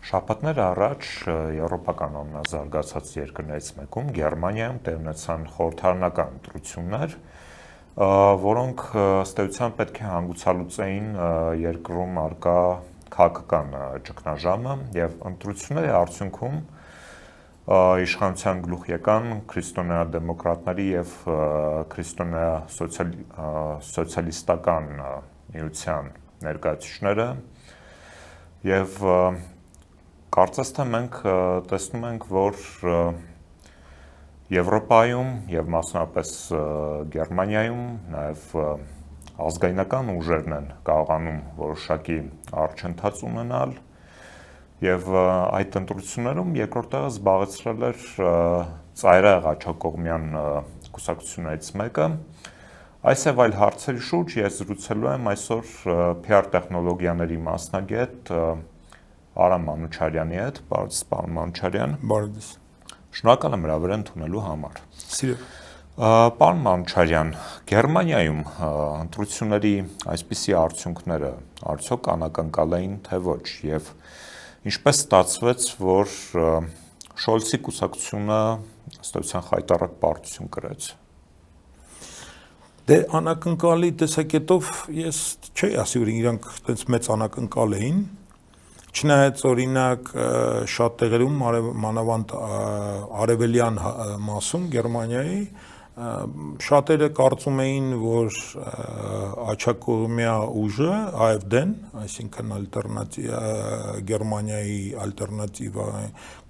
Շաբաթներ առաջ եվրոպական ամենազարգացած երկրներից մեկում Գերմանիայում տեղ ունեցան խորհրդարանական ընտրություններ, որոնք ըստ էության պետք է հանգուցալուծեին երկրում առկա քաղաքական ճգնաժամը եւ ընտրությունների արդյունքում իշխանության գլուխ եկան քրիստոնյա դեմոկրատների եւ քրիստոնյա սոցիալիստական միության ներկայացուցիչները եւ կարծես թե մենք տեսնում ենք, որ Եվրոպայում եւ մասնավորապես Գերմանիայում նաեւ ազգայնական ուժերն են կարողանում որոշակի առաջընթաց ունենալ եւ այդ ընտրություններում երկրորդ տեղը զբաղեցրել էր ծայրահեղ աջակողմյան կուսակցություններից մեկը։ Այս եւ այլ հարցերի շուրջ ես զրուցելու եմ այսօր PR տեխնոլոգիաների մասնագետ Արամ Մանուչարյանի հետ, պարոն Մանուչարյան։ Բարև։ Շնորհակալ եմ հրավեր ընդունելու համար։ Սիրով։ Պարոն Մանուչարյան, Գերմանիայում ընտրությունների այսպիսի արդյունքները արդյոք անակնկալ էին, թե ոչ, եւ ինչպես ստացվեց, որ Շոլցի կուսակցությունը ըստ էության խայտառակ պարտություն կրեց։ Դե անակնկալի տեսակետով ես չէի ասի, որ իրանք այդպես մեծ անակնկալ էին։ Չնայած օրինակ շատ տեղերում մանավանդ արևելյան մասում Գերմանիայի շատերը կարծում էին, որ աջակողմյա ուժը AfD-ն, այսինքն Գերմանիայի ալտերնատիվա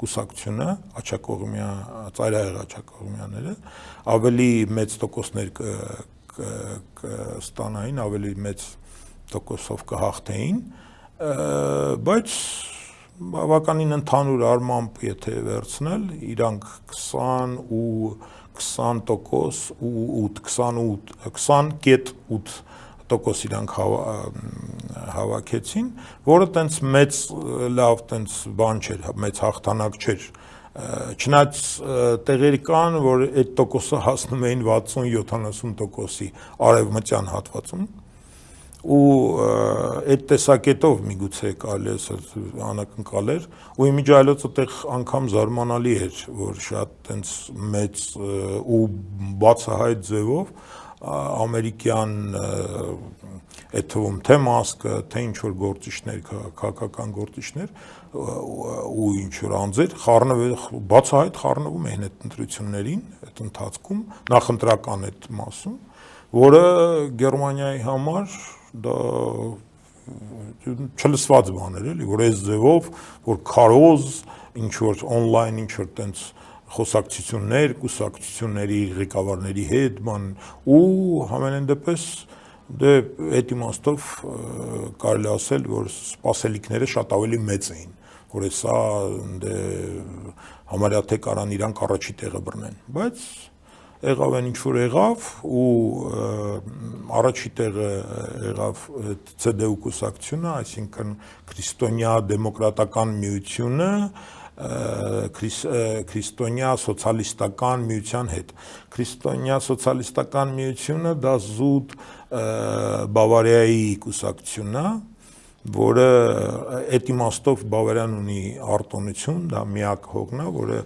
կուսակցությունը, աջակողմյա ծայրահեղ աջակողմյաները ավելի մեծ տոկոսներ կստանային, ավելի մեծ տոկոսով կհաղթեին, բայց բավականին ընդհանուր առմամբ եթե վերցնել, իրանք 20.8% իրանք հավաքեցին, որը տենց մեծ լավ տենց բան չէր, մեծ հաղթանակ չէր։ Չնայած տեղեր կան, որ այդ տոկոսը հասնում էին 60-70%-ի արևմտյան հատվածում, ու այդ տեսակետով միգուցե կարելի է անակնկալ էր, ու իմիջիայլոց այդտեղ անգամ զարմանալի էր, որ շատ տենց մեծ ու բացահայտ ձևով ամերիկյան այդ թվում թե մասկը, թե ինչ-որ գործիչներ, քաղաքական գործիչներ ու ինչ-որ անձեր բացահայտ խառնվում էին այդ ընտրություններին, այդ ընթացքում, նախընտրական այդ մասում, որը Գերմանիայի համար դա չլսված բան էր, էլի, որ այս ձևով, որ քարոզ, ինչ-որ օնլայն, ինչ-որ տենց խոսակցություններ, կուսակցությունների ղեկավարների հետ, ու համենայն դեպս դե այդ իմաստով կարելի ասել, որ սպասելիքները շատ ավելի մեծ էին, որ սա դե համարյա թե կարան իրանք առաջի տեղը բռնեն, բայց եղավ այն ինչ որ եղավ ու առաջի տեղը եղավ CDU կուսակցությունը, այսինքն քրիստոնյա դեմոկրատական միությունը քրիստոնյա սոցիալիստական միության հետ։ Քրիստոնյա սոցիալիստական միությունը դա զուտ Բավարիայի կուսակցությունն է, որը այդ իմաստով Բավարիան ունի արտոնություն, դա միակ հողն է, որը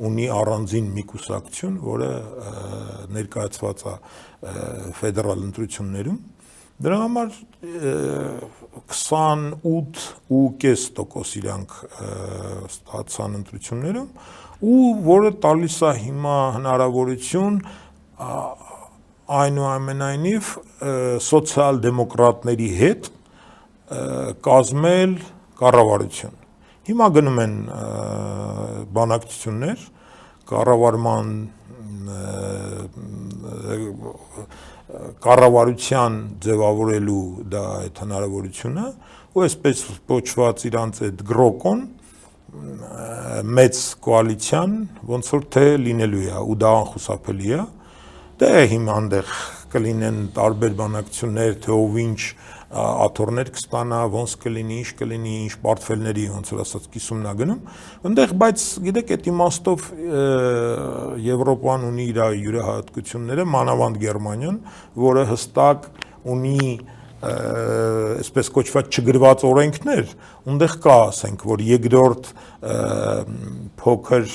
ունի առանձին մի կուսակցություն, որը ներկայացված է ֆեդերալ ընտրություններում, դրա համար 28.5% իրանք ստացան ընտրություններում, ու որը տալիս է հիմա հնարավորություն այնուամենայնիվ սոցիալ-դեմոկրատների հետ կազմել կառավարություն։ Հիմա գնում են բանակցություններ, կառավարման կառավարության ձևավորելու դա այդ հնարավորությունը, ու այսպես կոչված իրանց այդ գրոկոն մեծ կոալիցիան ոնց որ թե լինելու է, ու դա անխուսափելի է, դե հիմա այնտեղ կլինեն տարբեր բանակցություններ, թե ով ինչ աթոռներ կստանա, ոնց կլինի, ինչ պարտֆելների ոնց որ ասած կիսումն է գնում, այնտեղ բայց գիտեք այդ իմաստով Եվրոպան ունի իր յուրահատկությունները, մանավանդ Գերմանիան, որը հստակ ունի այսպես կոչված չգրված օրենքներ, ունդեղ կա, ասենք, որ երկրորդ փոքր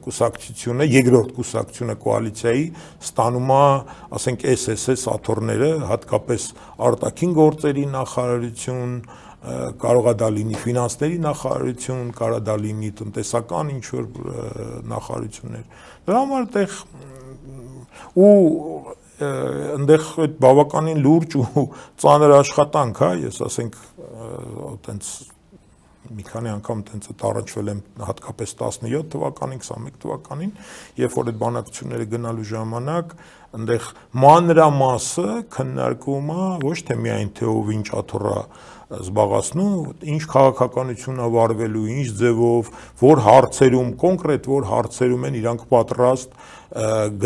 կուսակցությունը, երկրորդ կուսակցությունը կոալիցիայի ստանում է, ասենք, SSS աթոռները, հատկապես արտաքին գործերի նախարարություն, կարող է դա լինի ֆինանսների նախարարություն, կարող է դա լինի տնտեսական ինչ-որ նախարարություններ։ Դրա համար այդտեղ ու այնտեղ այդ բավականին լուրջ ու ծանր աշխատանք է, ես ասենք այտենց մի քանի անգամ այտենց առաջվել եմ հատկապես 17 թվականին, 21 թվականին, երբ որ այդ բանակցությունները գնալու ժամանակ այնտեղ մանրամասը քննարկվում է ոչ թե միայն թե ով ինչ աթոռ զբաղացնում, ինչ քաղաքականություն է վարվելու, ինչ ձևով, որ հարցերում, կոնկրետ որ հարցերում են իրանք պատրաստ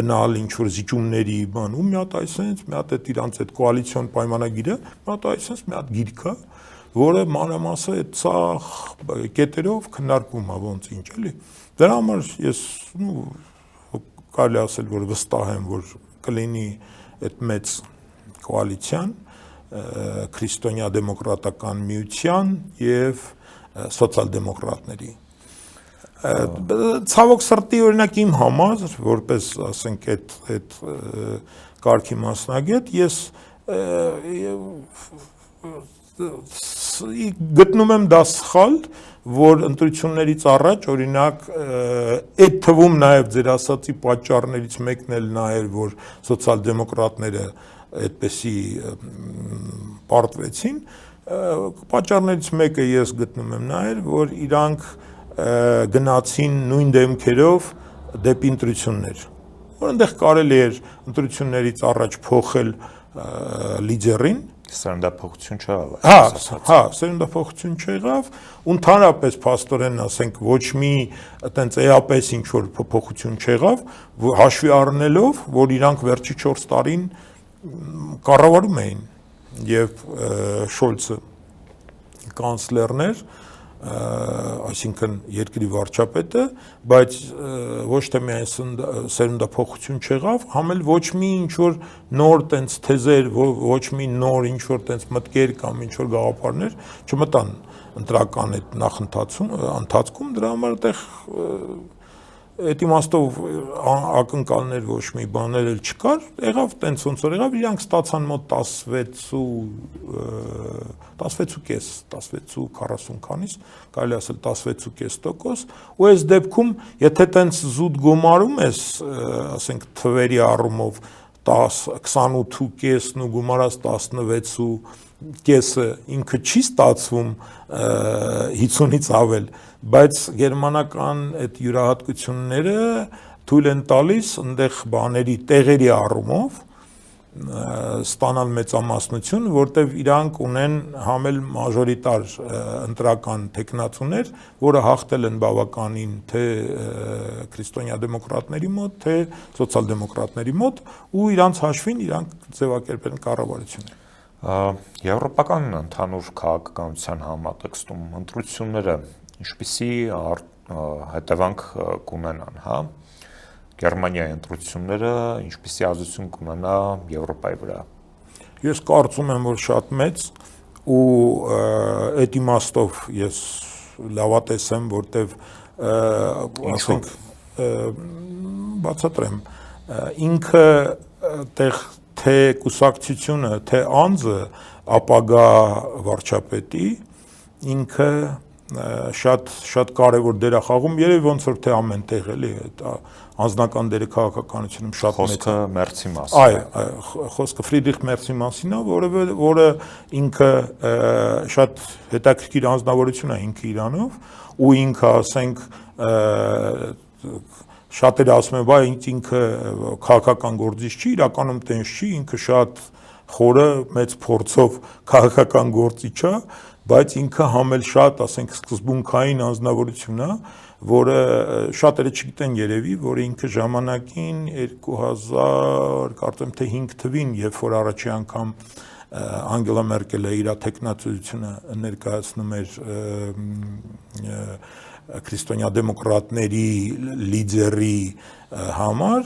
գնալ ինչ-որ զիջումների բան, ու մի հատ այսենց, մի հատ այդ իրանց այդ կոալիցիոն պայմանագիրը, մի հատ այսենց, մի հատ գիրք է, որը մանրամասը այդ ցախ կետերով քննարկվում է ոնց ինչ էլի։ Դրա համար ես կարելի ասել, որ վստահ եմ, որ կլինի այդ մեծ կոալիցիան քրիստոնյա դեմոկրատական միության եւ սոցիալ-դեմոկրատների։ Ցավոք սրտի օրինակ իմ համար, որպես ասենք այդ կարգի մասնագետ, ես գտնում եմ դա սխալ, որ ընտրություններից առաջ օրինակ այդ թվում նաև ձեր ասացի պատճառներից մեկն էլ նա էր, որ սոցիալ-դեմոկրատները այդպեսի պարտվեցին, պատճառներից մեկը ես գտնում եմ նա էր, որ իրանք գնացին նույն դեմքերով դեպի ընտրություններ, որ այնտեղ կարելի էր ընտրություններից առաջ փոխել լիդերին, սերնդափոխություն չեղավ։ Հա, սերնդափոխություն չեղավ, ընդհանրապես փաստորեն ասենք ոչ մի այտենց էապես ինչ որ փոփոխություն չեղավ, հաշվի առնելով, որ իրանք վերջի 4 տարին կառավարում էին եւ Շոլցը կանցլերներ, այսինքն երկրի վարչապետը, բայց ոչ թե միայն սերնդափոխություն չեղավ, համ էլ ոչ մի ինչ որ նոր տենց թեզեր, ոչ մի նոր ինչ որ տենց մտքեր կամ ինչ որ գաղափարներ չմտան ընտրական այդ ընթացքում, դրա համար այդտեղ այդ իմաստով ակնկալներ ոչ մի բաներ էլ չկար, եղավ տենց ոնց որ եղավ, իրանք ստացան մոտ 16.40 քանից, կարելի ասել 16.5%, ու այս դեպքում, եթե տենց զուտ գումարում ես, ասենք թվերի առումով 28.5-ն ու գումարած 16.5-ը ինքը չի ստացվում 50-ից ավել, բայց գերմանական այդ յուրահատկությունները թույլ են տալիս այնտեղ բաների տեղերի առումով ստանալ մեծամասնություն, որտեվ իրանք ունեն համել մաժորիտար ընտրական տեխնացուներ, որը հաղթել են բավականին թե քրիստոնյա դեմոկրատների մոտ, թե սոցիալ-դեմոկրատների մոտ, ու իրանց հաշվին իրանք ձևակերպել են կառավարությունը։ Եվրոպական ընդհանուր քաղաքականության համատեքստում ընտրությունները ինչպիսի հետևանք կունենան, հա, Գերմանիայի ընտրությունները ինչպիսի ազդեցություն կունենա Եվրոպայի վրա։ Ես կարծում եմ, որ շատ մեծ, ու այդ իմաստով ես լավատես եմ, որտեվ ասենք բացատրեմ, ինքը թե կուսակցությունը, թե անձը ապագա վարչապետի, ինքը շատ կարևոր դեր է խաղում, երևի ոնց որ թե ամեն տեղ էլի, անձնական դերը քաղաքականությունում շատ մեծ է։ Խոսքը Մերցի մասին է։ Այո, խոսքը Ֆրիդրիխ Մերցի մասին է, որը ինքը շատ հետաքրքիր անձնավորություն է ինքը իրանով, ու ինքը ասենք շատերը ասում են, բայ ինքը քաղաքական գործիչ չի, իրականում տենց չի, ինքը շատ խորը մեծ փորձով քաղաքական գործիչ է, բայց ինքը համել շատ, ասենք, սկզբունքային անձնավորություն է, որը շատերը չգիտեն երևի, որ ինքը ժամանակին 2000, կարծեմ թե 5 թվին, երբ որ առաջի անգամ Անգելա Մերկելը իր տեխնացությունը ներկայացնում էր քրիստոնյա դեմոկրատների լիդերի համար,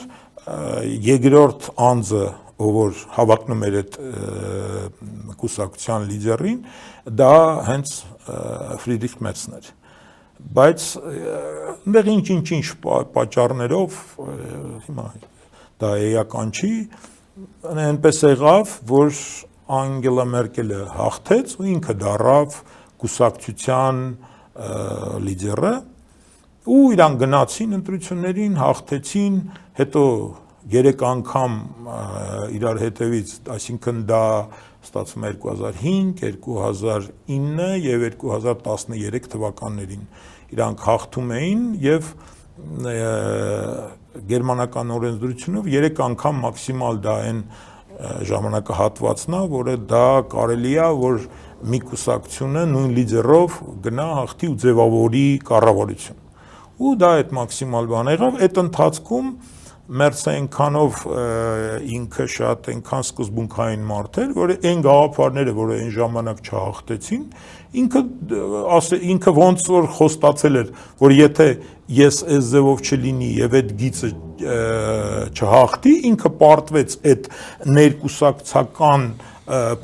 երկրորդ անձը որ հավակնում էր այդ կուսակցության լիդերին, դա հենց Ֆրիդրիխ Մերցն էր։ Բայց այնտեղ ինչ պատճառներով հիմա դա էական չի, այնպես եղավ, որ Անգելա Մերկելը հաղթեց ու ինքը դառավ կուսակցության լիդերը ու իրան գնացին ընտրություններին, հաղթեցին, հետո 3 անգամ իրար հետևից, այսինքն դա ստացվում է 2005, 2009 եւ 2013 թվականներին իրանք հաղթում էին եւ գերմանական օրենսդրությունով 3 անգամ մաքսիմալ դա այն ժամանակահատվածն է, որը դա կարելի է, որ մի կուսակցությունը նույն լիդերով գնա հաղթի ու ձևավորի կառավարություն։ Ու դա այդ մաքսիմալ բանը եղավ, այդ ընթացքում Մերցը այնքանով ինքը շատ այնքան սկզբունքային մարդ էր, որ այն գաղափարները, որը այն ժամանակ չհաղթեցին, ինքը ոնց որ խոստացել էր, որ եթե ես այս ձևով չլինի եւ այդ գիծը չհաղթի, ինքը պարտվեց այդ ներկուսակցական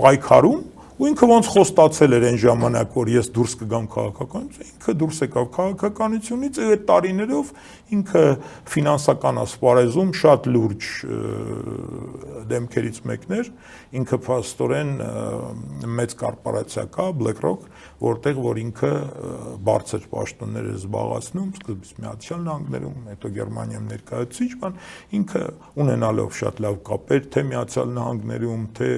պայքարում ու ինքը ոնց խոստացել էր այն ժամանակ, որ ես դուրս կգամ քաղաքականությունից, ինքը դուրս եկավ քաղաքականությունից, այդ տարիներով ինքը ֆինանսական ասպարեզում շատ լուրջ դեմքերից մեկն էր, ինքը փաստորեն մեծ կորպորացիա կա, BlackRock, որտեղ որ ինքը բարձր պաշտոններ է զբաղեցնում, սկզբից Միացյալ Նահանգներում, հետո Գերմանիայում ներկայացուցիչ բան, ինքը ունենալով շատ լավ կապեր, թե Միացյալ Նահանգներում, թե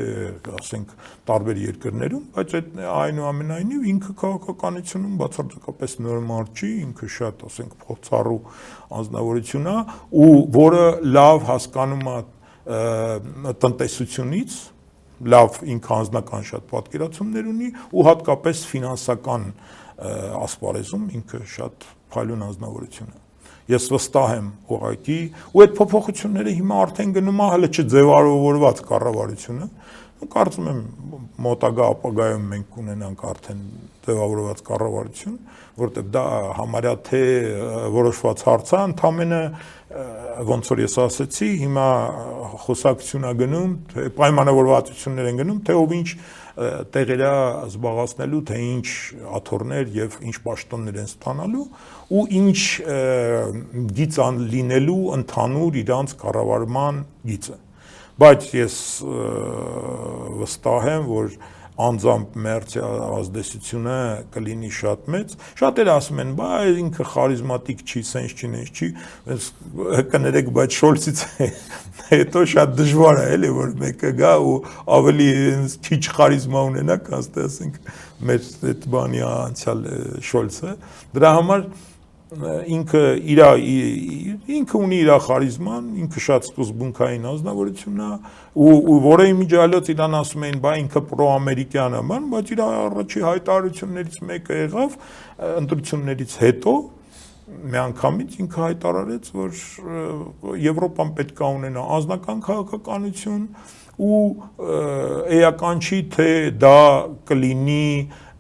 ասենք տարբեր երկրներում, բայց այդ այնուամենայնիվ ինքը քաղաքականությունում բացարձակապես նոր մարդ չի, ինքը շատ, ասենք, փորձառու անձնավորություն է ու որը լավ հասկանում է տնտեսությունից, լավ ինքը անձնական շատ պատկերացումներ ունի ու հատկապես ֆինանսական ասպարեզում ինքը շատ փայլուն անձնավորություն է։ Ես վստահ եմ ուղղակի ու այդ փոփոխությունները հիմա արդեն գնում է հələ չձևավորված կառավարությունը։ Կարծում եմ մոտակա ապագայում մենք կունենանք արդեն ձևավորված կառավարություն, որտեղ դա համարյա թե որոշված հարց է, ընդամենը ոնց որ ես ասացի, հիմա խոսակցություն է գնում, թե պայմանավորվածություններ են գնում, թե ով ինչ տեղեր է զբաղեցնելու, թե ինչ աթոռներ եւ ինչ պաշտոններ են ստանալու ու ինչ գիծ լինելու ընդհանուր իրանց կառավարման գիծը։ Բայց ես վստահ եմ, որ անձամբ Մերցի ազդեցությունը կլինի շատ մեծ։ Շատերը ասում են, բայց ինքը խարիզմատիկ չի, սենց չի, նենց չի, կներեք, բայց Շոլցից հետո շատ դժվար է, էլի, որ մեկը գա ու ավելի քիչ խարիզմա ունենա, քան ասենք մեր այդ բանի անցյալ Շոլցը։ Դրա համար ինքը ունի իր խարիզման, ինքը շատ սկզբունքային անձնավորություն է ու որը իմիջիալոց իրան ասում էին, բա ինքը պրոամերիկյան է, բայց իր առաջի հայտարարություններից մեկը եղավ ընտրություններից հետո միանգամից ինքը հայտարարեց, որ Եվրոպան պետք է ունենա անձնական քաղաքականություն ու էական չի, թե դա կլինի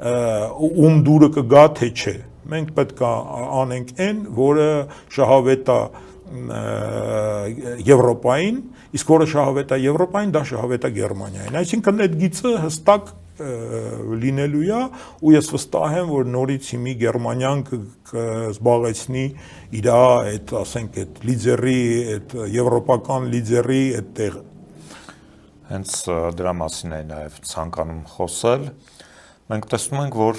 ում դուրը կգա, թե չէ։ Մենք պետք է անենք այն, որը շահավետ է Եվրոպային, իսկ որը շահավետ է Եվրոպային, դա շահավետ է Գերմանիային։ Այսինքն այդ գիծը հստակ լինելու է ու ես վստահ եմ, որ նորից հիմի Գերմանիան կզբաղեցնի իր այդ, ասենք, այդ լիդերի, այդ եվրոպական լիդերի այդ տեղը։ Հենց դրա մասին է նաև ցանկանում խոսել։ Մենք տեսնում ենք, որ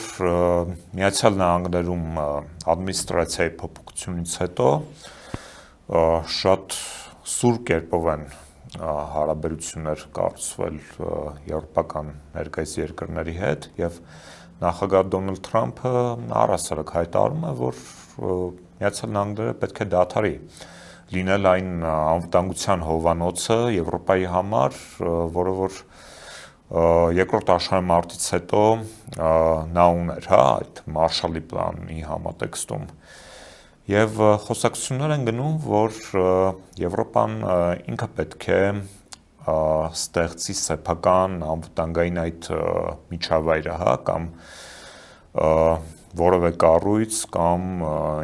Միացյալ Նահանգներում ադմինիստրացիայի փոփոխությունից հետո շատ սուր կերպով են հարաբերություններ կառուցվել եվրոպական ներկայիս երկրների հետ եւ նախագահ Դոնալդ Թրամփը առասարակ հայտարարում է, որ Միացյալ Նահանգները պետք է դադարի լինել այն անվտանգության հովանոցը Եվրոպայի համար, որը որ երկրորդ աշխարհամարտից հետո նա ուներ, այդ Մարշալի պլանի համատեքստում։ Եվ խոսակցություններ են գնում, որ Եվրոպան ինքը պետք է ստեղծի սեփական անվտանգային այդ միջավայրը, կամ որևէ կառույց կամ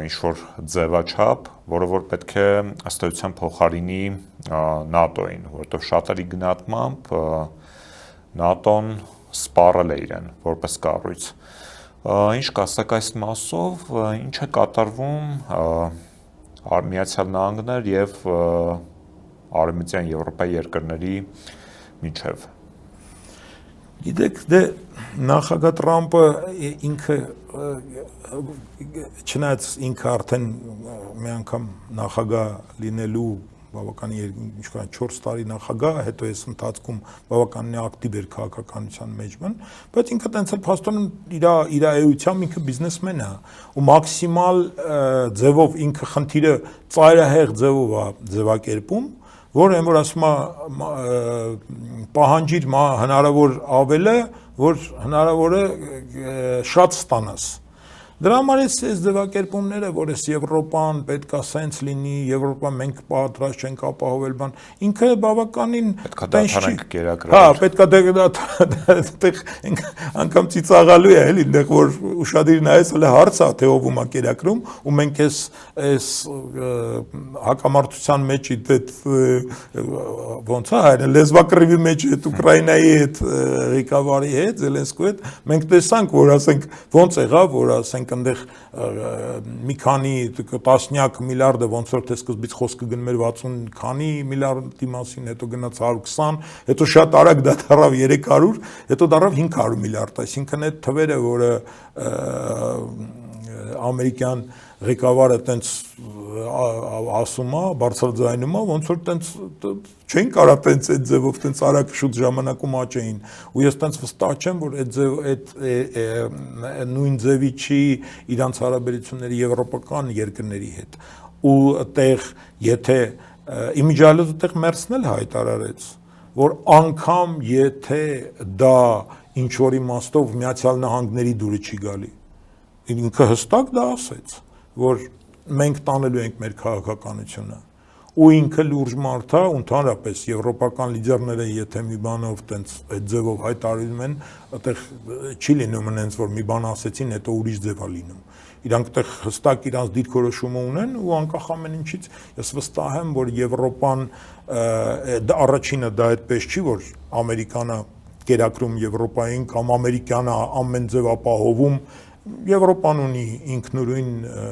ինչ-որ ձևաչափ, որը որ պետք է ըստ էության փոխարինի ՆԱՏՕ-ին, որովհետև շատերի գնահատմամբ ՆԱՏՕ-ն սպառել է իրեն որպես կառույց։ Ինչ կասեք այս մասով, ինչ է կատարվում Միացյալ Նահանգներ եւ Արևմտյան Եվրոպայի երկրների միջև։ Գիտեք, դե նախագահ Տրամպը ինքը չնայած ինքը արդեն մի անգամ նախագահ լինելու բավական 4 տարի նախագահ, հետո այս ընթացքում բավականին ակտիվ էր քաղաքականության մեջ, բայց ինքը տենց էլ փաստորեն իր էությամբ ինքը բիզնեսմեն է ու մաքսիմալ ձևով ինքը խնդիրը ծայրահեղ ձևով է ձևակերպում, որ այն որ ասում է պահանջիր հնարավոր ավելը, որ հնարավոր է շատ ստանաս։ Դրա համար այս ձևակերպումները, որ այս Եվրոպան պետք է սենց լինի, Եվրոպա մենք պատրաստ չենք ապահովել բան, ինքը բավականին պետք է դադարանք կերակրել։ Հա, պետք է անգամ ծիծաղալու է, էլի, այնտեղ որ ուշադիր նայես, հələ հարց է, թե ով ում է կերակրում, ու մենք այս հակամարտության մեջ այդ ոնց է հայրեն լեզվակռիվի մեջ այդ Ուկրաինայի հետ ղեկավարի հետ, Զելենսկու հետ, մենք տեսանք, որ ասենք ոնց եղավ, որ ասենք այնտեղ մի քանի տասնյակ միլիարդը ոնց որ թե սկզբից խոսքը գնում էր 60 քանի միլիարդի մասին, հետո գնաց 120, հետո շատ արագ դա դառավ 300, հետո դառավ 500 միլիարդ, այսինքն այդ թվերը, որը ամերիկյան ղեկավարը տենց ասում է, բարձրաձայնում է, ոնց որ տենց չեն կարա տենց այդ ձևով տենց արագ շուտ ժամանակում աճեին, ու ես տենց վստահ չեմ, որ այդ նույն ձևի չի իրանց հարաբերությունների եվրոպական երկրների հետ, ու այդտեղ եթե իմիջիալոց այդտեղ Մերսն էլ հայտարարեց, որ անգամ եթե դա ինչ որ իմաստով Միացյալ Նահանգների դուրը չի գալի, ինքը հստակ դա ասեց, որ մենք տանելու ենք մեր քաղաքականությունը, ու ինքը լուրջ մարդ է, ընդհանրապես եվրոպական լիդերները եթե մի բանով տենց այդ ձևով հայտարարում են, այդտեղ չի լինում այնց որ մի բան ասեցին, հետո ուրիշ ձև է լինում։ Իրանք այդտեղ հստակ իրանց դիրքորոշումը ունեն ու անկախ ամեն ինչից ես վստահ եմ, որ Եվրոպան առաջինը դա այդպես չի, որ Ամերիկանը կերակրում Եվրոպային կամ ամերիկյանը ամեն ձև ապահովում, Եվրոպան ունի ինքնուրույն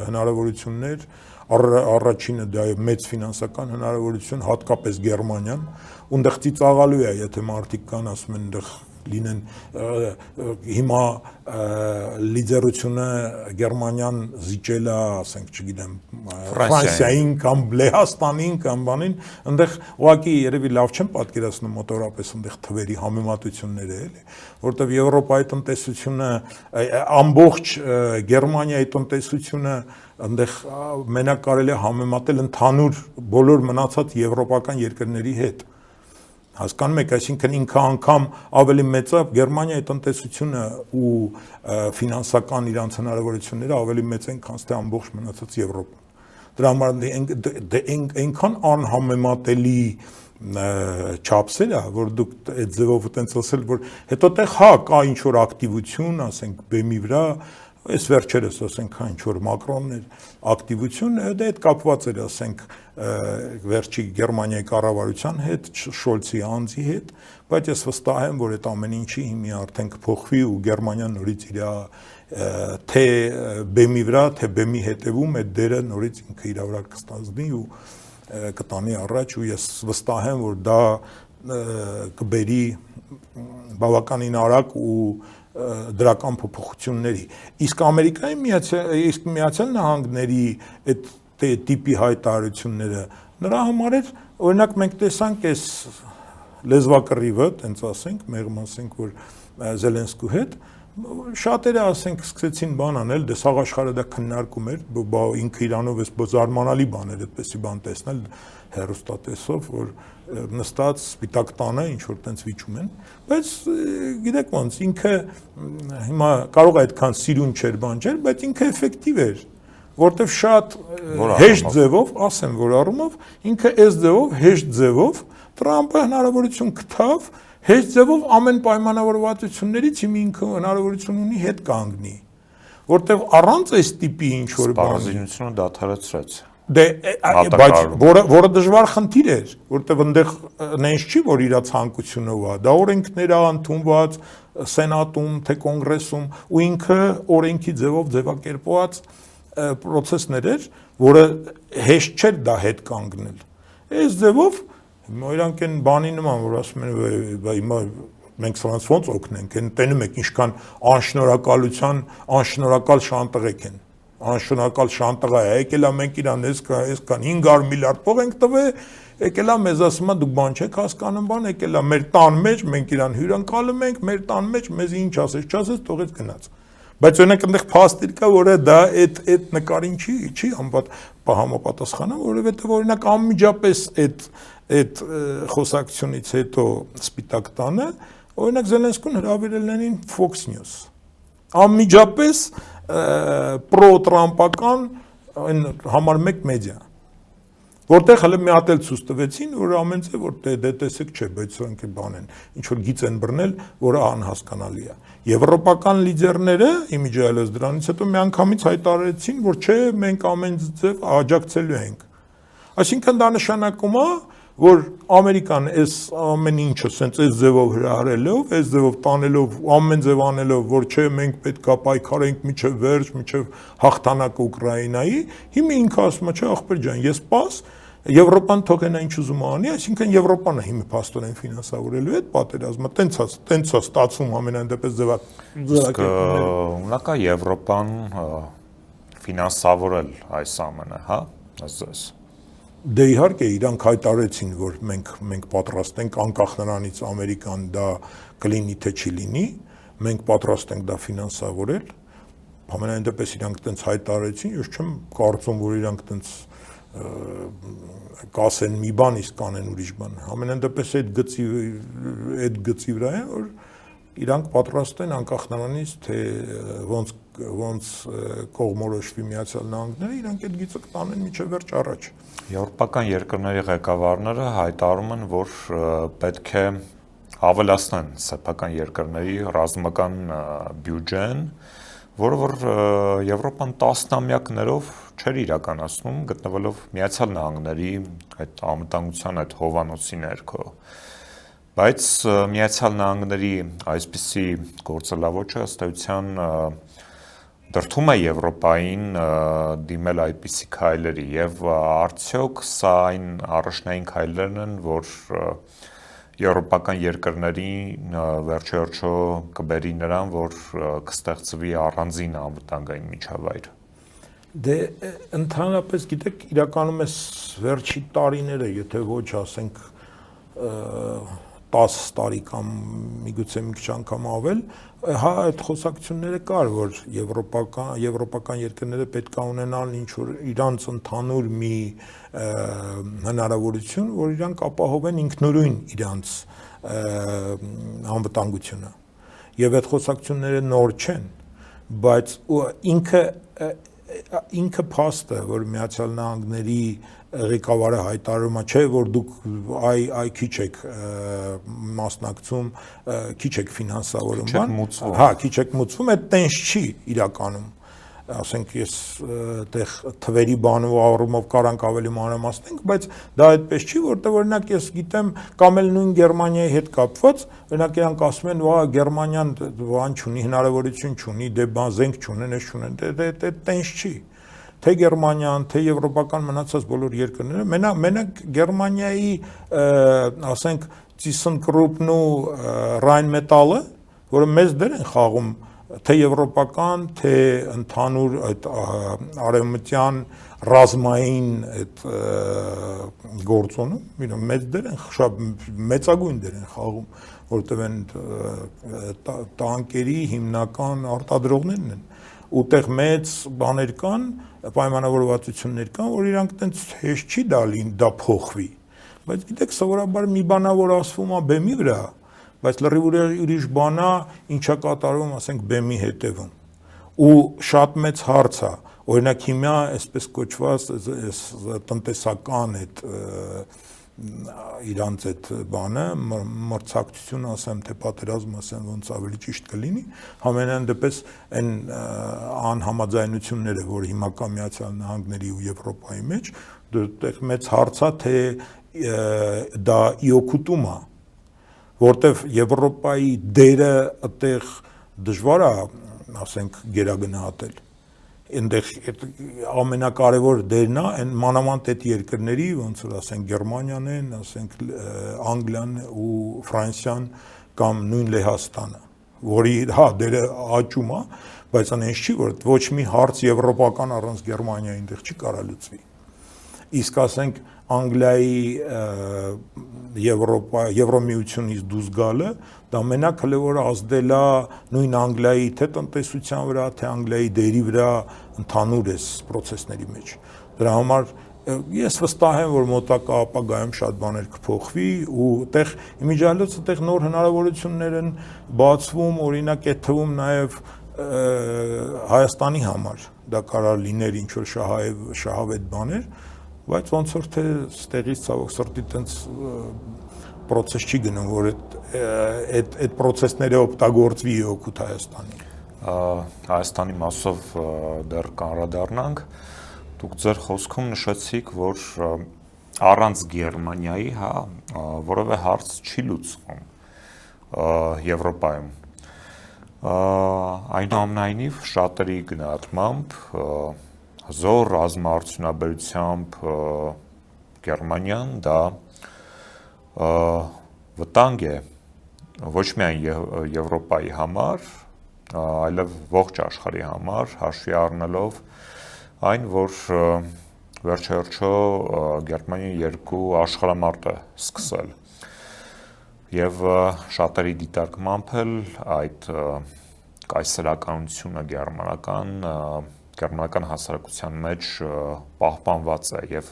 հնարավորություններ, առաջինը դա է մեծ ֆինանսական հնարավորություն, հատկապես Գերմանիան, ունդեղ ծիծաղալու է, եթե մարդիկ կան ասում են այնտեղ լինեն հիմա լիդերությունը Գերմանիան զիջել է, ասենք, չգիտեմ, Ֆրանսիային կամ Լեհաստանին կամ բանին, այնտեղ ուղղակի երևի լավ չեմ պատկերացնում մոտորապես այնտեղ թվերի համեմատությունները, էլի, որտեղ Եվրոպայի տնտեսությունը ամբողջ Գերմանիայի տնտեսությունը այնտեղ մենակ կարելի է համեմատել ընդհանուր բոլոր մնացած եվրոպական երկրների հետ։ Հասկանում եք, այսինքն ինքը անգամ ավելի մեծ է Գերմանիայի տնտեսությունը ու ֆինանսական իրանց հնարավորությունները ավելի մեծ են, քան թե ամբողջ մնացած Եվրոպան։ Դրա համար այնքան անհամեմատելի չափսեր է, որ դուք այդ ձևով այտենց ասել, որ հետո տեղ հա կա ինչ որ ակտիվություն, ասենք բեմի վրա, այս վերջերս ասենք հա ինչ որ Մակրոններ ակտիվություն, դա այդ կապված էր, ասենք վերջի Գերմանիայի կառավարության հետ, Շոլցի անձի հետ, բայց ես վստահ եմ, որ այդ ամեն ինչի հիմի արդեն կփոխվի ու Գերմանիան նորից իր թե բեմի վրա, թե բեմի հետևում այդ դերը նորից ինքը իր վրա կստանձնի ու կտանի առաջ ու ես վստահ եմ, որ դա կբերի բավականին արագ ու դրական փոփոխությունների։ Իսկ Ամերիկայի Միացյալ Նահանգների այդ տիպի հայտարարությունները նրա համար էր, օրինակ մենք տեսանք այս լեզվակռիվը, տենց ասենք, մեղմ ասենք, որ Զելենսկու հետ շատերը ասենք սկսեցին բան անել, դե սաղ աշխարհը դա քննարկում էր, ինքը իրանով էս զարմանալի բան էր, այդպեսի բան տեսնել հեռուստատեսով, որ նստած սպիտակ տանը ինչ որ տենց վիճում են, բայց գիտեք ոնց ինքը հիմա կարող է այդքան սիրուն չէր բան չէր, բայց ինքը էֆեկտիվ էր, որտեվ շատ հեշտ ձևով, ասեմ որ առումով ինքը այս ձևով հեշտ ձևով Տրամպը հնարավորություն գտավ հեշտ ձևով ամեն պայմանավորվածություններից հիմա ինքը հնարավորություն ունի հետ կանգնի, որտեղ առանց այս տիպի ինչ որ բանի Սպառազինությունը դադարեցրեց։ Դե բայց որը դժվար խնդիր էր, որտեղ այնտեղ նենց չի, որ իր ցանկությունով է, դա օրենքներ ա ընդունված սենատում, թե կոնգրեսում, ու ինքը օրենքի ձևով ձևակերպված process-ներ էր, որը հեշտ չէր դա հետ կանգնել։ Այս ձևով հիմա իրանք են բանի նման, որ ասում են, հիմա մենք սրանց ոնց օգնենք, են տենում եք ինչքան անշնորհակալ շանտղեք են։ Անշնորհակալ շանտղա է, եկել է մենք իրան այսքան 500 միլիարդ փող ենք տվել, եկել է մեզ ասում է դուք բան չեք հասկանում, բան եկել է մեր տան մեջ, մենք իրան հյուրընկալում ենք, մեր տան մեջ մեզ ինչ ասես, չասես, թողեց գնաց։ Բայց օրինակ այնտեղ փաստիր կա, որ դա այդ նկարին չի համապատասխանում, որովհետև օրինակ անմիջապես այդ խոսակցությունից հետո Սպիտակ տանը օրինակ Զելենսկուն հրավիրել են Fox News։ Անմիջապես պրո-տրամպական այն համար 1 մեդիա, որտեղ հələ մի հատ էլ ցույց տվեցին, որ ամեն ձև որ դե տեսեք չէ, բայց սրանք բան են, ինչ որ գիծ են բռնել, որը անհասկանալի է։ Եվրոպական լիդերները իմիջիալից դրանից հետո միանգամից հայտարարեցին, որ չէ, մենք ամեն ձև աջակցելու ենք։ Այսինքն դա նշանակում է, որ Ամերիկան այս ամեն ինչը սենց այս ձևով հրահրելով, այս ձևով տանելով, ամեն ձև անելով, որ չէ մենք պետք է պայքարենք մինչև վերջ, մինչև հաղթանակ Ուկրաինայի, հիմա ինքը ասում է, չէ ախպեր ջան, ես պաս, Եվրոպան թողենա ինչ ուզում անի, այսինքն Եվրոպան է հիմա փաստորեն ֆինանսավորելու այդ պատերազմը, տենց է ստացվում ամենայն դեպս ձևակերպումները։ Ունակ է Եվրոպան ֆինանսավորել այս ամենը, հա, ասես։ Դե իհարկե իրանք հայտարարեցին, որ մենք պատրաստ ենք անկախ նրանից Ամերիկան դա կլինի թե չի լինի, մենք պատրաստ ենք դա ֆինանսավորել։ Ամենայն դեպս իրանք տենց հայտարարեցին, ես չեմ կարծում, որ իրանք տենց կասեն մի բան, իսկ կանեն ուրիշ բան։ Ամենայն դեպս այդ գծի վրա է, որ իրանք պատրաստ են անկախ նրանից, թե ոնց կողմորոշվի Միացյալ Նահանգները, իրանք այդ գիծը կտանեն մինչև վերջ առաջ։ Եվրոպական երկրների ղեկավարները հայտարարում են, որ պետք է ավելացնեն սեփական երկրների ռազմական բյուջեն, որը որ Եվրոպան տասնամյակներով չէր իրականացնում, գտնվելով Միացյալ Նահանգների այդ անվտանգության այդ հովանոցի ներքո։ Բայց Միացյալ Նահանգների այսպիսի գործելավոճը ըստ էության դրդում է Եվրոպային դիմել այդպիսի քայլերի եւ արդյոք սա այն առաջնային քայլերն են, որ եվրոպական երկրների վերջերիչո կբերի նրան, որ կստեղծվի առանձին անվտանգային միջավայր։ Դե ընդհանրապես գիտեք, իրականում էս վերջի տարիները, եթե ոչ ասենք 10 տարի կամ միգուցե մի քիչ անգամ ավել, հա այդ խոսակցությունները կար, որ եվրոպական երկրները պետք է ունենան ինչ որ իրանց ընդհանուր մի հնարավորություն, որ իրանք ապահովեն ինքնուրույն իրանց անվտանգությունը։ Եվ այդ խոսակցությունները նոր չեն, բայց ինքը փաստը, որ Միացյալ Նահանգների ղեկավարը հայտարարում է, չէ, որ դուք այ քիչ եք մասնակցում, քիչ եք ֆինանսավորում, բան, հա, քիչ եք մուծվում, այդ տենց չի իրականում։ Ասենք ես այդտեղ թվերի բանով առումով կարանք ավելի մանրամասնենք, բայց դա այդպես չի, որտեղ օրինակ ես գիտեմ կամ էլ նույն Գերմանիայի հետ կապված, օրինակ իրանք ասում են, «Վա Գերմանիան բան չունի, հնարավորություն չունի, դե բան զենք չունեն, այս չունեն», դե տենց չի։ Թե Գերմանիան, թե եվրոպական մնացած բոլոր երկրները, մենակ Գերմանիայի, ասենք, ThyssenKruppն ու Rheinmetall-ը, որը մեծ դեր են խաղում թե եվրոպական, թե ընդհանուր այդ արևմտյան ռազմային այդ գործոնում, մեծ դեր են, շատ մեծագույն դեր են խաղում, որտեղ են տանկերի հիմնական արտադրողներն են, ուտեղ մեծ բաներ կան, պայմանավորվածություններ կան, որ իրանք տենց հեշտ չի դա փոխվի, բայց գիտեք, սովորաբար մի բանա, որ ասվում է բեմի վրա, բայց լրիվ ուրիշ բանա, ինչա կատարվում, ասենք, բեմի հետևում, ու շատ մեծ հարց է, օրինակ հիմա այսպես կոչված տնտեսական այդ իրանց այդ բանը մրցակցություն ասեմ թե պատերազմ ասեմ ոնց ավելի ճիշտ կլինի համենայն դեպս այն անհամաձայնությունները որ հիմա կա Միացյալ Նահանգների ու Եվրոպայի մեջ դեռ մեծ հարց է թե դա իօքուտում է որտեվ Եվրոպայի դերը այդտեղ դժվար է ասենք գերագնահատել այնտեղ ամենակարևոր դերն է այն մանավանդ այդ երկրների ոնց որ ասենք Գերմանիան են ասենք Անգլիան ու Ֆրանսիան կամ նույն Լեհաստանը որի հա դերը աճում է բայց այնպես չի որ ոչ մի հարց եվրոպական առանց Գերմանիայի այնտեղ չի կարա լուծվի իսկ ասենք Անգլիայի Եվրոմիությունից դուրս գալը դա մենակ հələ որ ազդել է նույն Անգլիայի թե տնտեսության վրա թե Անգլիայի դերի վրա ընդհանուր էս process-ների մեջ դրա համար ես վստահ եմ որ մոտակա ապագայում շատ բաներ կփոխվի ու այդտեղ իմիջիալոց այդտեղ նոր հնարավորություններ են բացվում օրինակ այդ թվում նաև Հայաստանի համար դա կարող լիներ ինչ որ շահավետ բաներ բայց ոնց որ թե ստեղից ցավոք սրտի տենց process չի գնում որ այդ process-ները օգտագործվի օգուտ Հայաստանի Հայաստանի մասով դեռ կանրադառնանք դուք ձեր խոսքում նշեցիք որ առանց Գերմանիայի հա որևէ հարց չի լուծվում Եվրոպայում այնուամենայնիվ շատերի գնահատմամբ Զոր ռազմաարդյունաբերությամբ Գերմանիան դա վտանգ է ոչ միայն Եվրոպայի համար, այլև ողջ աշխարհի համար, հաշվի առնելով այն, որ վերջերջո Գերմանիան երկու աշխարհամարտ է սկսել եւ շատերի դիտարկմամբ էլ այդ կայսերականությունը գերմանական հասարակության մեջ պահպանված է եւ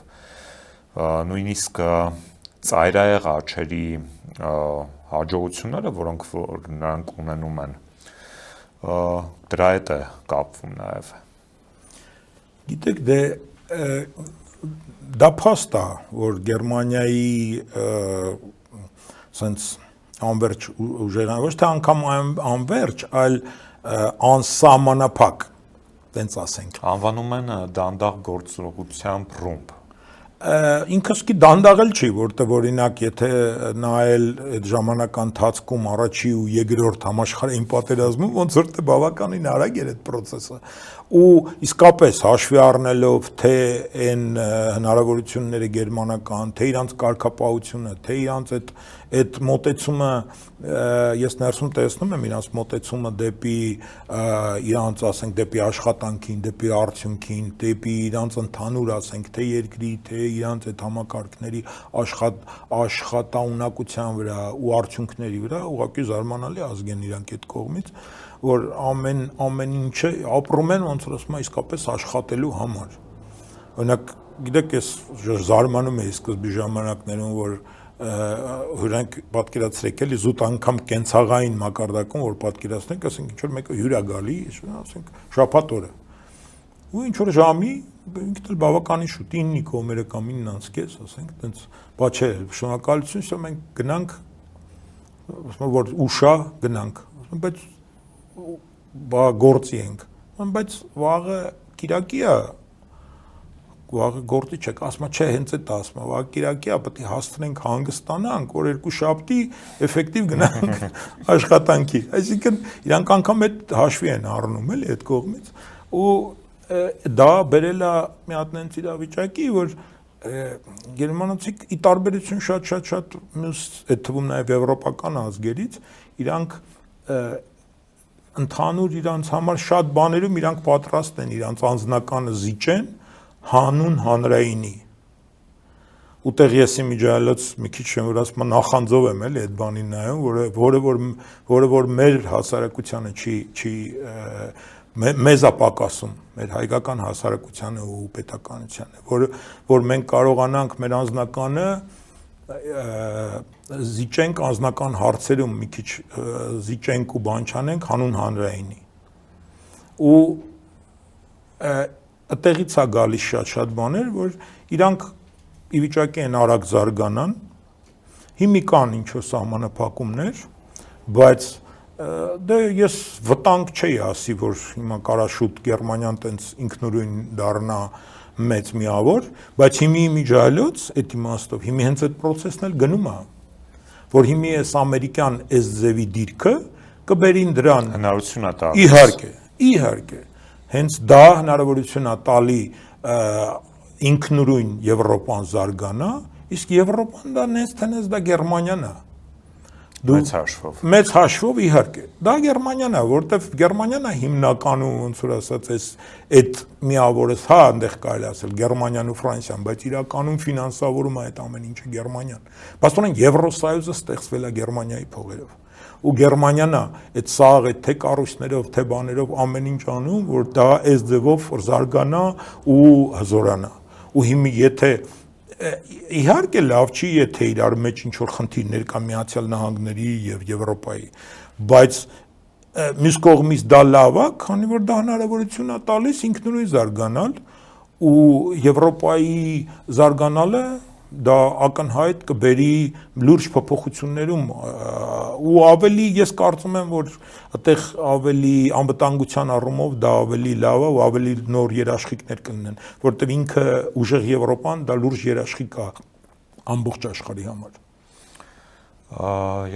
նույնիսկ ծայրահեղ աճերի հաջողությունները, որոնք նրանք ունենում են, դրա հետ է կապվում նաեւ։ Գիտեք, դա փաստ է, որ Գերմանիայի sense անverջ ուժեղան, ոչ թե անգամ անverջ, այլ անսահմանափակ տենց ասենք անվանում են դանդաղ գործողությամբ ռումբ ինքս კი դանդաղել չի որտեղ օրինակ եթե նայել այդ ժամանակահատվածում առաջի ու երկրորդ համաշխարհային պատերազմում ոնց որ թե բավականին արագ էր այդ process-ը ու իսկապես հաշվի առնելով թե այն հնարավորությունները գերմանական թե իրանց կարգապահությունը թե իրանց այդ մոտեցումը ես ներսում տեսնում եմ իրանց մոտեցումը դեպի իրանց ասենք դեպի աշխատանքին դեպի արդյունքին դեպի իրանց ընդհանուր ասենք թե երկրի թե իրանց այդ համակարգների աշխատանունակության վրա ու արդյունքների վրա ուղղակի զարմանալի ազգ են իրանք այդ կողմից որ ամեն ինչը ապրում են ոնց որ ասում իսկապես աշխատելու համար օրինակ գիտեք ես զարմանում եմ սկզբի ժամանակներում որ հյուրանք պատկերացրեք էլի զուտ անգամ կենցաղային մակարդակում որ պատկերացնենք ասենք ինչ որ մեկը հյուր է գալի ասենք շաբաթ օրը ու ինչ որ ժամի ինքն էլ բավականին շուտ 9-ի կողմերը կամ 9:30 ասենք տենց բա չէ շնորհակալություն ասում մենք գնանք ասում որ ուշա գնանք բայց բա գործի ենք բայց վաղը Կիրակի է վաղը գործի չեք ասма չէ հենց այդ ասма վաղը Կիրակի է պետք է հասցնենք հանգստանանք որ երկուշաբթի էֆեկտիվ գնանք աշխատանքի այսինքն իրանք անգամ այդ հաշվի են առնում էլի այդ կողմից ու դա բերել է մի հատ նենց իրավիճակի որ գերմանացիք ի տարբերություն շատ մյուս այդ թվում նաև եվրոպական ազգերից իրանք ընդհանուր իրանց համար շատ բաներում իրանք պատրաստ են իրանց անձնականը զիջեն հանուն հանրայինի ուտեղ ես իմիջիալոց մի քիչ եմ որ ասում նախանձով եմ էլի այդ բանին նայում որը որ մեր հասարակությանը չի մեզ է պակասում մեր հայկական հասարակությանը ու պետականությանը որ մենք կարողանանք մեր անձնականը զիջենք անձնական հարցերում մի քիչ զիջենք ու բան չանենք հանուն հանրայինի ու այդտեղից է գալիս շատ բաներ որ իրանք ի վիճակի են արագ զարգանան, հիմի կան ինչ-որ սահմանափակումներ, բայց դե ես վտանգ չի ասի, որ հիմա կարա շուտ Գերմանիան տենց ինքնուրույն դառնա մեծ միավոր, բայց հիմի իմիջայլոց այդ իմաստով, հիմի հենց այդ process-ն էլ գնում է, որ հիմի այս ամերիկյան այս ձևի դիրքը կբերին դրան հնարավորություն է տալիս։ Իհարկե, հենց դա հնարավորություն է տալի ինքնուրույն Եվրոպան զարգանա, իսկ Եվրոպան դա նենց դա Գերմանիան է։ Մեծ հաշվով իհարկե։ Դա Գերմանիան է, որտեվ Գերմանիան է հիմնականում, ոնց որ ասած, այդ միավորս, հա, այնտեղ կարելի ասել Գերմանիան ու Ֆրանսիան, բայց իրականում ֆինանսավորում է այդ ամեն ինչը Գերմանիան։ Պաստորեն Եվրոսոյուզը ստեղծվել է Գերմանիայի փողերով։ Ու Գերմանիան է այդ սաղ, այդ թե կառույցներով, թե բաներով ամեն ինչ անում, որ դա այս ձևով զարգանա ու հզորանա։ Ու հիմա եթե իհարկե լավ չի, եթե իրար մեջ ինչ-որ խնդիրներ կա Միացյալ Նահանգների եւ Եվրոպայի, բայց մյուս կողմից դա լավ է, քանի որ դա հնարավորություն է տալիս ինքնուրույն զարգանալ ու Եվրոպայի զարգանալը դա ակնհայտ կբերի լուրջ փոփոխություններում ու ավելի ես կարծում եմ որ այդտեղ ավելի անվտանգության առումով դա ավելի լավ է ու ավելի նոր երաշխիքներ կլինեն որտեղ ինքը ուժեղ Եվրոպան դա լուրջ երաշխիք է ամբողջ աշխարհի համար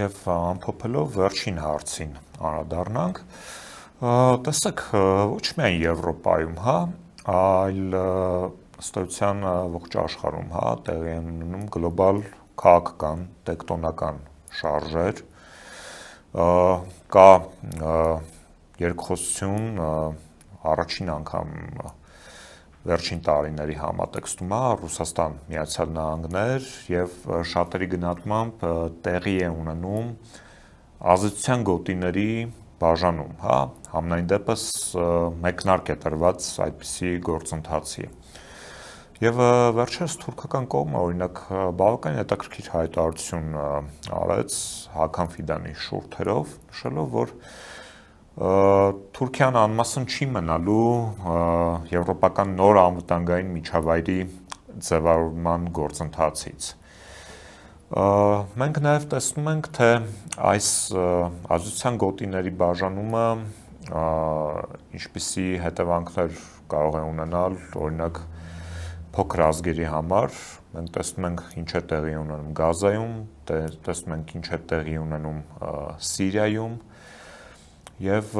եւ ամփոփելով վերջին հարցին անդրադառնանք տեսեք ոչ միայն Եվրոպայում հա այլ ըստեյության ողջ աշխարհում, հա, տեղի են ունենում գլոբալ քաղաքական, տեկտոնական շարժեր, կա երկխոսություն առաջին անգամ վերջին տարիների համատեքստում է Ռուսաստան, Միացյալ Նահանգներ եւ շատերի գնահատմամբ տեղի է ունենում ազատության գոտիների բաժանում, հա, համենայն դեպս մեկնարկ է տրված այդպիսի գործընթացի Եվ վերջերս թուրքական կողմը օրինակ բավական հետաքրքիր հայտարարություն արեց Հական Ֆիդանի շուրթերով, նշելով, որ Թուրքիան անմասն չի մնալու եվրոպական նոր անվտանգային միջավայրի ձևավորման գործընթացից։ Մենք նաև տեսնում ենք, թե այս ազատության գոտիների բաժանումը ինչպիսի հետևանքներ կարող է ունենալ, օրինակ փոքր ազգերի համար, մենք տեսնում ենք ինչ է տեղի ունենում Գազայում, տեսնում ենք ինչ է տեղի ունենում Սիրիայում եւ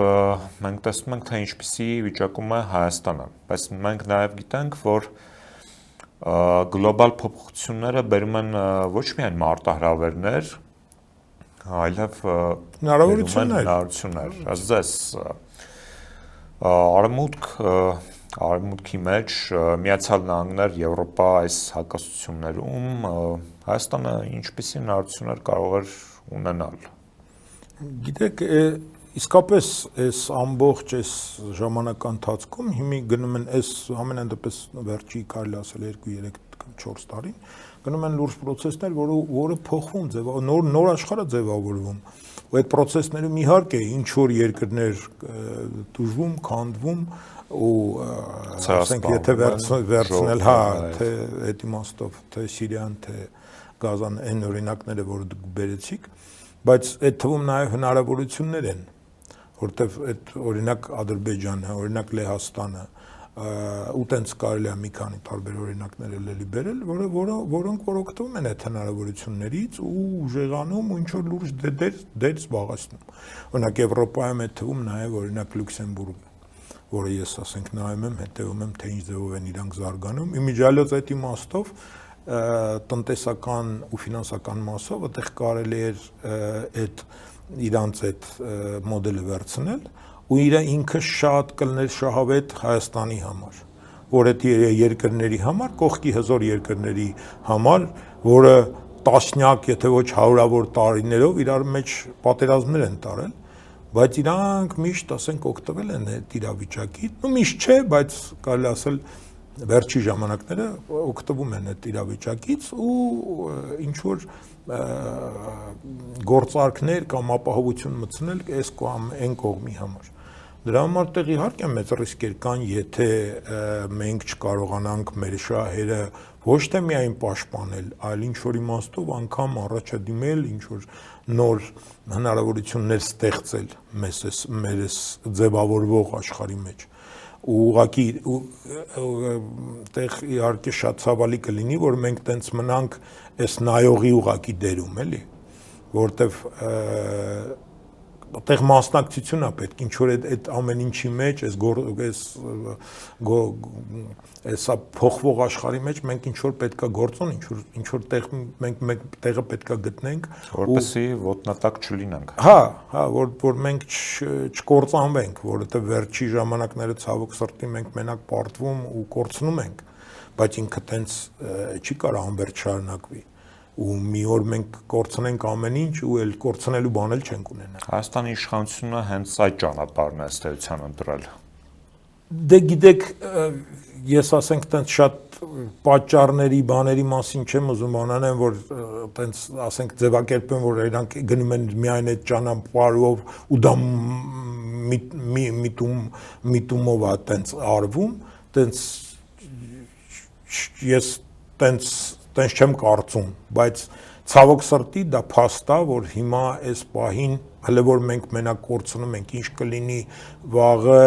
մենք տեսնում ենք թե ինչպիսի վիճակում է Հայաստանը, բայց մենք նաեւ գիտենք, որ գլոբալ փոփոխությունները բերում են ոչ միայն մարտահրավերներ, այլև հնարավորություններ, ասես Արևմուտքի մեջ Միացյալ Նահանգներ, Եվրոպա այս հակասություններում Հայաստանը ինչպիսի հնարավորություններ կարող էր ունենալ։ Գիտեք, իսկապես այս ամբողջ այս ժամանական ընթացքում հիմի գնում են այս ամենայն դեպս վերջի կարելի ասել 2-3-4 տարին գնում են լուրջ process-ներ, որը փոխվում նոր աշխարհը ձևավորվում։ Ու այդ process-ներում իհարկե ինչ որ երկրներ դժվում, քանդվում ու ասենք եթե վերցնել հա թե այդ իմաստով թե Սիրիան թե Գազան այն օրինակները որ դուք բերեցիք բայց այդ թվում նաև հնարավորություններ են որտեվ այդ օրինակ Ադրբեջանը օրինակ Լեհաստանը ու տենց կարելի է մի քանի տարբեր օրինակներ էլի բերել որոնք որ օգտվում են այդ հնարավորություններից ու ուժեղանում ու ինչ որ լուրջ դեր զբաղեցնում օրինակ Եվրոպայում այդ թվում նաև օրինակ Լյուքսեմբուրգը որը ես ասենք նայում եմ, հետևում եմ, թե ինչ ձևով են իրանք զարգանում։ Իմիջիալոց այդ իմաստով տնտեսական ու ֆինանսական մասով այդտեղ կարելի էր այդ իրանց այդ մոդելը վերցնել ու իր ինքը շատ կլներ շահավետ Հայաստանի համար, որ այդ երկրների համար, կողքի հզոր երկրների համար, որը տասնյակ, եթե ոչ հարյուրավոր տարիներով իրար մեջ պատերազմներ են տարել բայց իրանք միշտ ասենք օգտվել են այդ իրավիճակից, ու միշտ չէ, բայց կարելի ասել վերջի ժամանակները օգտվում են այդ իրավիճակից ու ինչ որ գործարքներ կամ ապահովություն մտցնել այս կամ այն կողմի համար։ Դրա համար տեղ իհարկե մեծ ռիսկեր կան, եթե մենք չկարողանանք մեր շահերը ոչ թե միայն պաշտպանել, այլ ինչ որ իմաստով անգամ առաջադիմել, ինչ որ նոր հնարավորություններ ստեղծել մեր ձևավորվող աշխարհի մեջ։ Ու ուղղակի տեղ իհարկե շատ ցավալի կլինի, որ մենք տենց մնանք այս նայողի ուղղակի դերում, էլի, որտեվ այդտեղ մասնակցություն է պետք, ինչ որ այդ ամեն ինչի մեջ, այսա փոխվող աշխարհի մեջ մենք ինչ որ պետքա գործոն, ինչ որ տեղ մենք տեղը պետքա գտնենք, որպեսզի ոտնատակ չլինենք։ Հա, որ մենք չկործանվենք, որովհետև վերջի ժամանակները ցավոք սրտի մենք մենակ պարտվում ու կորցնում ենք, բայց ինքը տենց չի կարող անվերջ շարունակվի։ Ու մի օր մենք կորցնենք ամեն ինչ ու էլ կորցնելու բան էլ չենք ունենա։ Հայաստանի իշխանությունը հենց այդ ճանապարհն է ըստ էության ընտրել։ Դե գիտեք, ես ասենք տենց շատ պատճառների, բաների մասին չեմ ուզում անանեմ, որ տենց ասենք ձևակերպեմ, որ իրանք գնում են միայն այդ ճանապարհով ու դա միտումով է տենց արվում, տենց ես տենց չեմ կարծում, բայց ցավոք սրտի դա փաստ է, որ հիմա այս պահին հələ որ մենք մենակ կորցնում ենք, ինչ կլինի վաղը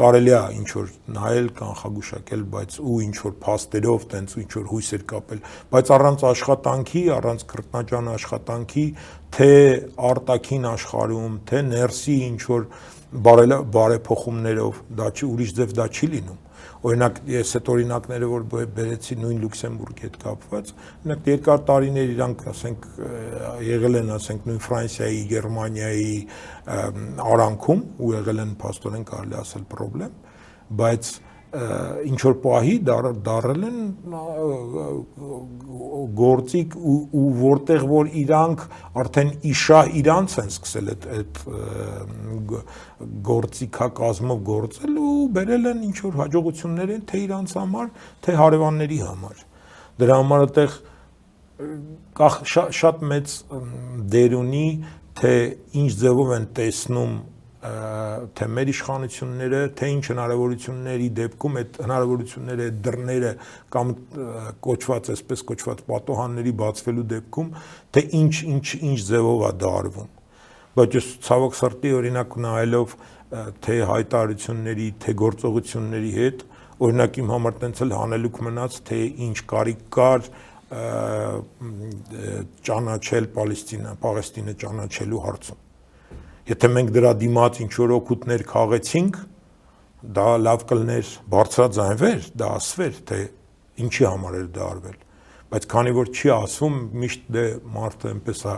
կարելի է ինչ որ նայել, կանխագուշակել, բայց ու ինչ որ փաստերով, տենց ինչ որ հույսեր կապել, բայց առանց աշխատանքի, առանց քրտնաջան աշխատանքի, թե արտաքին աշխարհում, թե ներսի ինչ որ բարեփոխումներով, դա չի ուրիշ ձև դա չի լինում։ Օրինակ ես այդ օրինակները որ բերեցի նույն Լյուքսեմբուրգի հետ կապված, օրինակ երկար տարիներ իրանք ասենք եղել են ասենք նույն Ֆրանսիայի, Գերմանիայի արանքում ու եղել են փաստորեն կարելի ասել պրոբլեմ, բայց ինչ որ պահի դարել են գործիք ու որտեղ որ իրանք արդեն իշահ իրանց են սկսել այդ գործիքակազմով գործել ու բերել են ինչ որ հաջողություններ են թե իրանց համար, թե հարևանների համար։ Դրա համար այդտեղ շատ մեծ դեր ունի, թե ինչ ձևով են տեսնում թե մեր իշխանությունները, թե ինչ հնարավորությունների դեպքում այդ հնարավորությունները, դռները կամ կոչված այսպես կոչված պատոհանների բացվելու դեպքում, թե ինչ ձևով է դա արվում։ Բայց ես ցավոք սրտի օրինակ նայելով թե հայտարարությունների, թե գործողությունների հետ, օրինակ իմ համար տենց էլ հանելուկ մնաց, թե ինչ կարիք կար ճանաչել Պաղեստինը ճանաչելու հարցում։ Եթե մենք դրա դիմաց ինչ որ օգուտներ քաղեցինք, դա լավ կլներ բարձրաձայնվեր, դա ասվեր, թե ինչի համար էր դա արվել, բայց քանի որ չի ասվում, միշտ դե մարդը այնպես է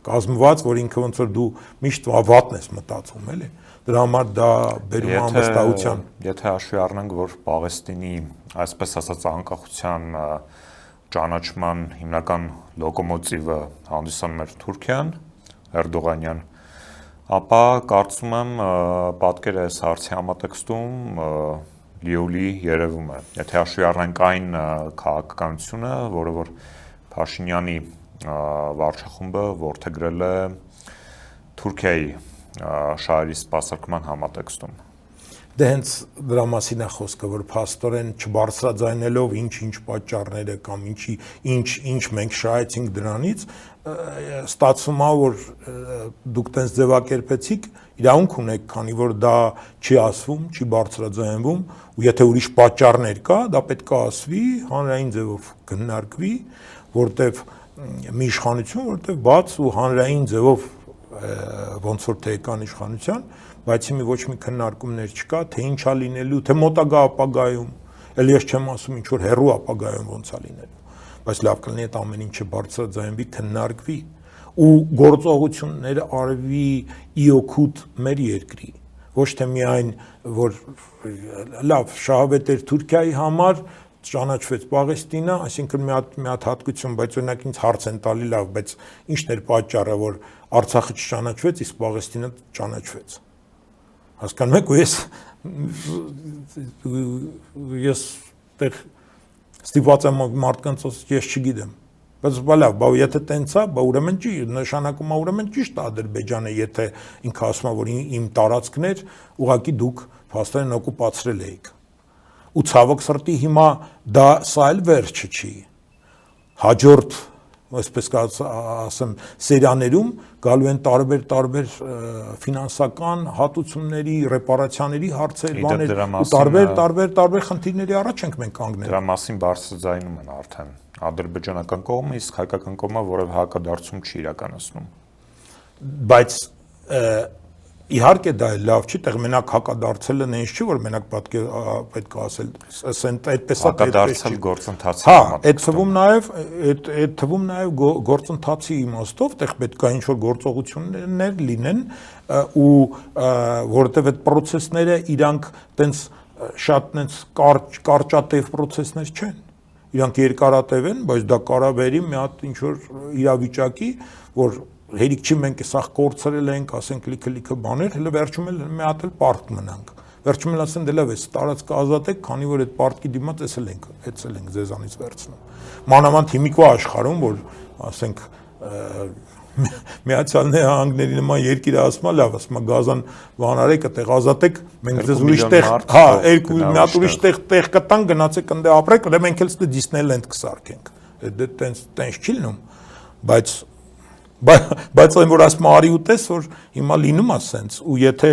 կազմված, որ ինքը ոնց որ դու միշտ վատն ես մտածում, էլի։ Դրա համար դա բերում է անվստահության։ Եթե հաշվի առնենք, որ Պաղեստինի, այսպես ասած, անկախության ճանաչման հիմնական լոկոմոտիվը հանդիսանում էր Թուրքիան, Էրդողանյան, ապա կարծում եմ պատկերը այս հարցի համատեքստում լիովլի երևում է։ Եթե հաշվի առնենք այն քաղաքականությունը, որը որ Փաշինյանի վարչախումբը որդեգրել է Թուրքիայի շահերի սպասարկման համատեքստում։ Դե հենց դրա մասին է խոսքը, որ փաստորեն չբարձրաձայնելով ինչ պատճառները կամ ինչ մենք շահեցինք դրանից, ստացվում է, որ դուք տենց ձևակերպեցիք, իրավունք ունեք, քանի որ դա չի ասվում, չի բարձրաձայնվում, ու եթե ուրիշ պատճառներ կա, դա պետք է ասվի, հանրային ձևով քննարկվի, որտեվ մի իշխանություն, որտեվ բաց ու հանրային ձևով ոնց որ թե կան իշխանության, բայց հիմի ոչ մի քննարկումներ չկա, թե ինչա լինելու, թե մոտակա ապագայում, էլ ես չեմ ասում ինչ որ հեռու ապագայում ոնց է լինելու, բայց լավ կլինի այդ ամեն ինչը բարձրաձայնվի, քննարկվի ու գործողությունները արվի ի օգուտ մեր երկրի, ոչ թե միայն որ լավ շահավետ էր Թուրքիայի համար, ճանաչվեց Պաղեստինը, այսինքն մի հատ հատկություն, բայց օրինակ ինձ հարց են տալի լավ, բայց ի՞նչն էր պատճառը, որ Արցախը չճանաչվեց, իսկ Պաղեստինը ճանաչվեց։ Հասկանում եք, ես տեղ ստիպված եմ մարդկանց ասել, ես չգիտեմ, Բայց բալավ, բա եթե տենց է, բա ուրեմն չի, նշանակում է ուրեմն ճիշտ է Ադրբեջանը, եթե ինքը ասում է, որ իմ տարածքներ, ուղղակի դուք փաստորեն օկուպացրել եք։ Ու ցավոք սրտի հիմա դա սա էլ վերջը չի։ Հաջորդ, այսպես ասեմ, սերիաներում գալու են տարբեր ֆինանսական հատուցումների, ռեպարացիաների հարցեր, բաներ, ու տարբեր խնդիրների առաջ ենք մենք կանգնել։ Դրա մասին բարձրաձայնում են արդեն ադրբեջանական կողմը, իսկ հայկական կողմը որևէ հակադարձում չի իրականացնում։ Բայց իհարկե դա լավ չի, տեղ մենակ հակադարձելը նենց չի, որ մենակ պետք է ասել, ասենք այդպես է հակադարձել գործընթացի հա, այդ թվում նաև գործընթացի իմաստով, տեղ պետք է ինչ-որ գործողություններ լինեն, ու որովհետև այդ պրոցեսները իրանք տենց շատ տենց կարճատև պրոցեսներ չեն։ Իրանք երկարատև են, բայց դա կարա բերի մի հատ ինչ-որ իրավիճակի, որ հերիք չի մենք սա կորցրել ենք, ասենք լիքը բաներ, հələ վերջում էլ մի հատ էլ պարտք մնանք։ Վերջում էլ ասեն դե լավ է, տարածքը ազատեք, քանի որ այդ պարտքի դիմաց էսել ենք ձեզանից վերցնում։ Մանավանդ հիմիկվա աշխարհում, որ ասենք Միացյալ Նահանգների նման երկիրը ասում է, լավ, ասում է գազան բանարեք, այդտեղ ազատեք, մենք ձեզ ուրիշ տեղ, հա, մի հատ ուրիշ տեղ կտան, գնացեք ընդ ապրեք, դե մենք էլ ստե Դիսնեյլենդ կսարքենք։ Դե տենց չի լինում, բայց այն որ ասում արի ու տես, որ հիմա լինում է սենց, ու եթե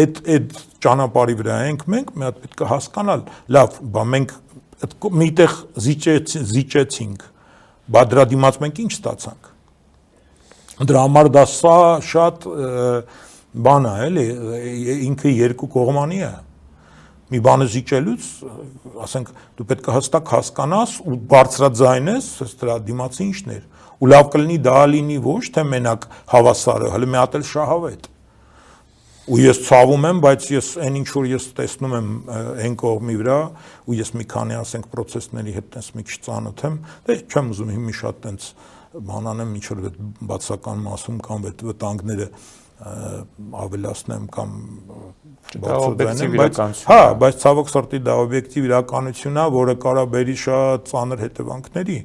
այդ ճանապարհի վրա ենք մենք, մի հատ պետք է հասկանալ, լավ, բա մենք միտեղ զիջեցինք, բա դրա դիմաց մենք ինչ ստացանք։ Դրա համար դա սա շատ բան է, էլի, ինքը երկու կողմանի է։ Մի բանը զիջելուց, ասենք, դու պետք է հստակ հասկանաս ու բարձրաձայնես, դրա դիմացի ինչն էր։ Ու լավ կլինի դա լինի ոչ թե մենակ հավասարը, հələ մի հատ էլ շահավետ։ Ու ես ցավում եմ, բայց ես այն ինչ որ ես տեսնում եմ այն կողմի վրա, ու ես մի քանի ասենք process-ների հետ տես մի քիչ ծանոթ եմ, դե չեմ ուզում հիմի շատ տենց բանանեմ ինչ որ բացական մասում կամ վտանգները ավելացնեմ կամ բացատրեմ, բայց հա, բայց ցավոք սրտի դա օբյեկտիվ իրականություն է, որը կարա բերի շատ ծանր հետևանքների։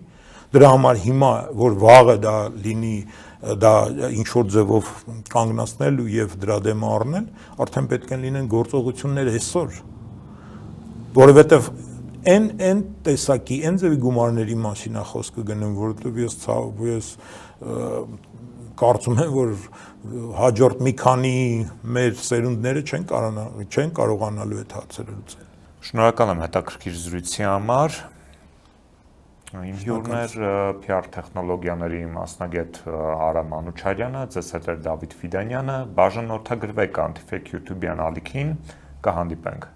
Դրա համար հիմա որ վաղը դա լինի, դա ինչ որ ձևով կանգնացնել եւ դրա դեմ առնել, արդեն պետք են լինեն գործողություններ այսօր, որովհետեւ Այն տեսակի, այն ձևի գումարների մասին է խոսքը գնում, որովհետև ես կարծում եմ, որ հաջորդ մի քանի մեր սերունդները չեն կարողանալու այդ հարցերը լուծել։ Շնորհակալ եմ հետաքրքիր զրույցի համար։ Իմ հյուրն էր PR տեխնոլոգիաների մասնագետ Արա Մանուչարյանը, ձեզ հետ էր Դավիթ Ֆիդանյանը, բաժանորդագրվեք Antifake YouTube-յան ալիքին, կհանդիպենք։